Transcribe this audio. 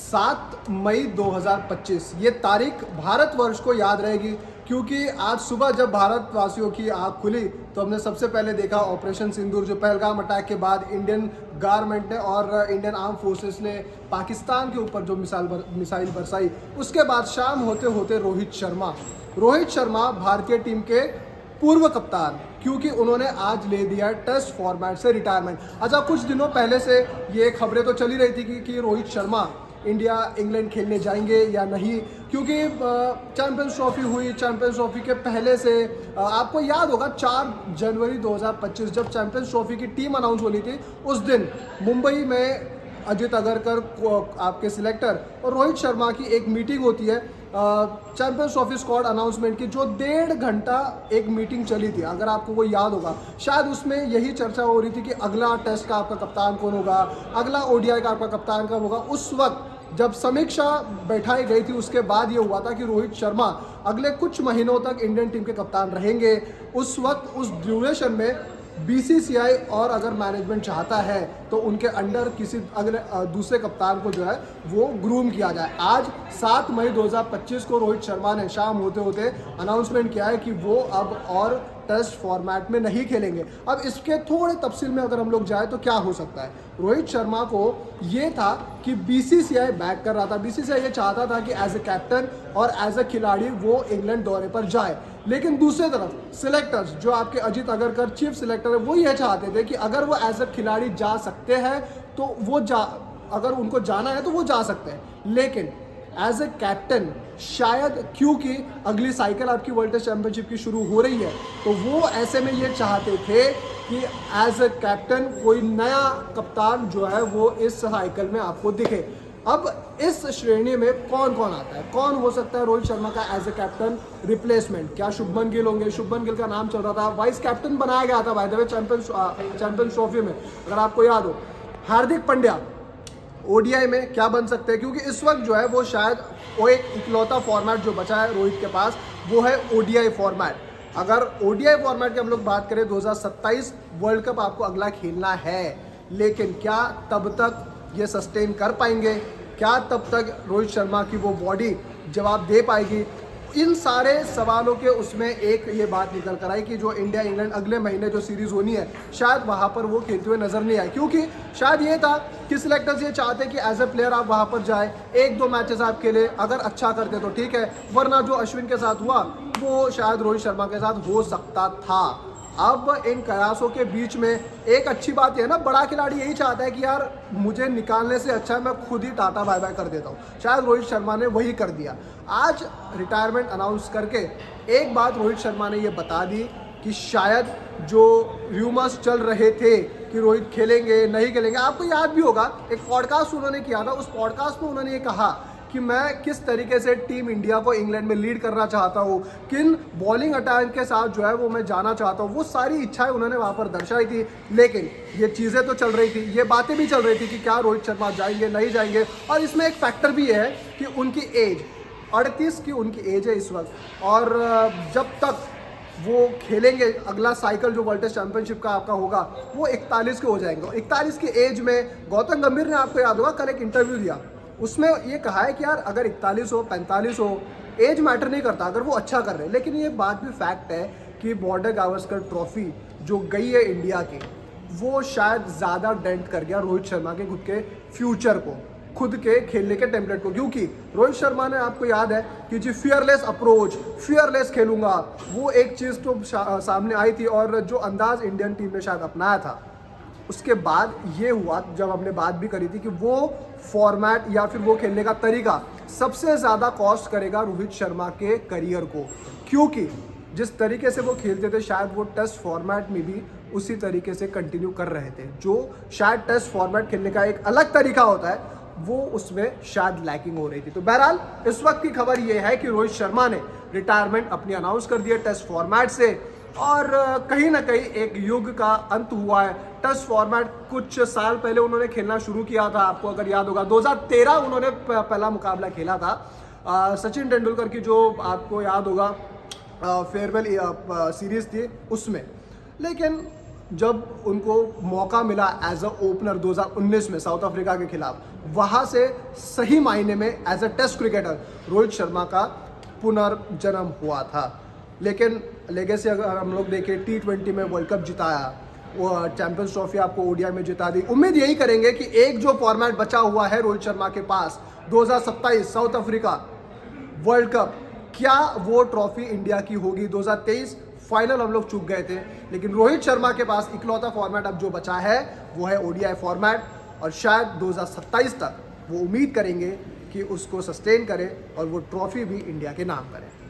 7 मई 2025 ये तारीख भारतवर्ष को याद रहेगी, क्योंकि आज सुबह जब भारतवासियों की आंख खुली तो हमने सबसे पहले देखा ऑपरेशन सिंदूर, जो पहलगाम अटैक के बाद इंडियन गवर्नमेंट ने और इंडियन आर्म फोर्सेस ने पाकिस्तान के ऊपर जो मिसाइल बरसाई। उसके बाद शाम होते होते रोहित शर्मा भारतीय टीम के पूर्व कप्तान, क्योंकि उन्होंने आज ले दिया टेस्ट फॉर्मेट से रिटायरमेंट। अच्छा, कुछ दिनों पहले से ये खबरें तो चली रही थी कि रोहित शर्मा इंडिया इंग्लैंड खेलने जाएंगे या नहीं, क्योंकि चैंपियंस ट्रॉफी हुई। चैंपियंस ट्रॉफी के पहले से आपको याद होगा 4 जनवरी 2025 जब चैंपियंस ट्रॉफी की टीम अनाउंस होनी थी, उस दिन मुंबई में अजित अगरकर आपके सिलेक्टर और रोहित शर्मा की एक मीटिंग होती है चैंपियंस ट्रॉफी स्क्वाड अनाउंसमेंट की, जो 1.5 घंटा एक मीटिंग चली थी। अगर आपको वो याद होगा, शायद उसमें यही चर्चा हो रही थी कि अगला टेस्ट का आपका कप्तान कौन होगा, अगला ओडीआई का आपका कप्तान कब होगा। उस वक्त जब समीक्षा बैठाई गई थी, उसके बाद ये हुआ था कि रोहित शर्मा अगले कुछ महीनों तक इंडियन टीम के कप्तान रहेंगे। उस वक्त उस ड्यूरेशन में बीसीसीआई और अगर मैनेजमेंट चाहता है तो उनके अंडर किसी अगले दूसरे कप्तान को जो है वो ग्रूम किया जाए। आज 7 मई 2025 को रोहित शर्मा ने शाम होते होते अनाउंसमेंट किया है कि वो अब और टेस्ट फॉर्मेट में नहीं खेलेंगे। अब इसके थोड़े तफसील में अगर हम लोग जाए तो क्या हो सकता है। रोहित शर्मा को ये था कि बीसीसीआई बैक कर रहा था, बीसीसीआई ये चाहता था कि एज ए कैप्टन और एज ए खिलाड़ी वो इंग्लैंड दौरे पर जाए। लेकिन दूसरी तरफ सिलेक्टर्स, जो आपके अजित अगरकर चीफ सिलेक्टर है, वो ये चाहते थे कि अगर वो एज ए खिलाड़ी जा सकते हैं तो वो अगर उनको जाना है तो वो जा सकते हैं, लेकिन एज ए कैप्टन शायद, क्योंकि अगली साइकिल आपकी वर्ल्ड टेस्ट चैंपियनशिप की शुरू हो रही है, तो वो ऐसे में ये चाहते थे कि एज ए कैप्टन कोई नया कप्तान जो है वो इस साइकिल में आपको दिखे। अब इस श्रेणी में कौन कौन आता है, कौन हो सकता है रोहित शर्मा का एज ए कैप्टन रिप्लेसमेंट? क्या शुभमन गिल होंगे? शुभमन गिल का नाम चल रहा था, वाइस कैप्टन बनाया गया था by the way champions trophy में, अगर आपको याद हो। हार्दिक पांड्या ओडीआई में क्या बन सकते हैं, क्योंकि इस वक्त जो है वो शायद वो एक इकलौता फॉर्मेट जो बचा है रोहित के पास, वो है ओडीआई फॉर्मेट। अगर ओडीआई फॉर्मेट की हम लोग बात करें, 2027 वर्ल्ड कप आपको अगला खेलना है, लेकिन क्या तब तक ये सस्टेन कर पाएंगे? क्या तब तक रोहित शर्मा की वो बॉडी जवाब दे पाएगी? इन सारे सवालों के उसमें एक ये बात निकल कर आई कि जो इंडिया इंग्लैंड अगले महीने जो सीरीज़ होनी है, शायद वहाँ पर वो खेलते हुए नजर नहीं आए, क्योंकि शायद ये था कि सिलेक्टर्स ये चाहते कि एज ए प्लेयर आप वहाँ पर जाए, 1-2 मैचेस आप खेले, अगर अच्छा करते तो ठीक है, वरना जो अश्विन के साथ हुआ वो शायद रोहित शर्मा के साथ हो सकता था। अब इन कयासों के बीच में एक अच्छी बात है ना, बड़ा खिलाड़ी यही चाहता है कि यार मुझे निकालने से अच्छा है मैं खुद ही टाटा बाय बाय कर देता हूँ। शायद रोहित शर्मा ने वही कर दिया। आज रिटायरमेंट अनाउंस करके एक बात रोहित शर्मा ने ये बता दी कि शायद जो र्यूमर्स चल रहे थे कि रोहित खेलेंगे नहीं खेलेंगे, आपको याद भी होगा एक पॉडकास्ट उन्होंने किया था, उस पॉडकास्ट में उन्होंने ये कहा कि मैं किस तरीके से टीम इंडिया को इंग्लैंड में लीड करना चाहता हूँ, किन बॉलिंग अटैक के साथ जो है वो मैं जाना चाहता हूँ, वो सारी इच्छाएं उन्होंने वहाँ पर दर्शाई थी। लेकिन ये चीज़ें तो चल रही थी, ये बातें भी चल रही थी कि क्या रोहित शर्मा जाएंगे नहीं जाएंगे, और इसमें एक फैक्टर भी है कि उनकी एज 38 की उनकी एज है इस वक्त, और जब तक वो खेलेंगे अगला साइकिल जो वर्ल्ड टेस्ट चैंपियनशिप का आपका होगा वो 41 के हो जाएंगे। 41 की एज में गौतम गंभीर ने, आपको याद होगा, कल एक इंटरव्यू दिया, उसमें ये कहा है कि यार अगर 41 हो 45 हो, एज मैटर नहीं करता अगर वो अच्छा कर रहे हैं। लेकिन ये बात भी फैक्ट है कि बॉर्डर गावस्कर ट्रॉफी जो गई है इंडिया की, वो शायद ज़्यादा डेंट कर गया रोहित शर्मा के खुद के फ्यूचर को, खुद के खेलने के टेम्पलेट को, क्योंकि रोहित शर्मा ने, आपको याद है कि जी फियरलेस अप्रोच, फियरलेस खेलूंगा, वो एक चीज़ तो सामने आई थी, और जो अंदाज इंडियन टीम ने शायद अपनाया था, उसके बाद ये हुआ जब हमने बात भी करी थी कि वो फॉर्मेट या फिर वो खेलने का तरीका सबसे ज़्यादा कॉस्ट करेगा रोहित शर्मा के करियर को, क्योंकि जिस तरीके से वो खेलते थे शायद वो टेस्ट फॉर्मेट में भी उसी तरीके से कंटिन्यू कर रहे थे, जो शायद टेस्ट फॉर्मेट खेलने का एक अलग तरीका होता है, वो उसमें शायद लैकिंग हो रही थी। तो बहरहाल इस वक्त की खबर ये है कि रोहित शर्मा ने रिटायरमेंट अपनी अनाउंस कर दिया टेस्ट फॉर्मेट से, और कहीं ना कहीं एक युग का अंत हुआ है। टेस्ट फॉर्मेट कुछ साल पहले उन्होंने खेलना शुरू किया था, आपको अगर याद होगा 2013 उन्होंने पहला मुकाबला खेला था सचिन तेंदुलकर की, जो आपको याद होगा फेयरवेल सीरीज थी उसमें। लेकिन जब उनको मौका मिला एज अ ओपनर 2019 में साउथ अफ्रीका के खिलाफ, वहाँ से सही मायने में as a test cricketer Rohit Sharma का पुनर्जन्म हुआ था। लेकिन लेगेसी अगर हम लोग देखें, T20 में वर्ल्ड कप जिताया, वो चैंपियंस ट्रॉफी आपको ओडीआई में जिता दी। उम्मीद यही करेंगे कि एक जो फॉर्मेट बचा हुआ है रोहित शर्मा के पास, 2027 साउथ अफ्रीका वर्ल्ड कप, क्या वो ट्रॉफी इंडिया की होगी। 2023 फाइनल हम लोग चूक गए थे, लेकिन रोहित शर्मा के पास इकलौता फॉर्मेट अब जो बचा है वो है ओडीआई फॉर्मेट, और शायद 2027 तक वो उम्मीद करेंगे कि उसको सस्टेन करे और वो ट्रॉफी भी इंडिया के नाम करे।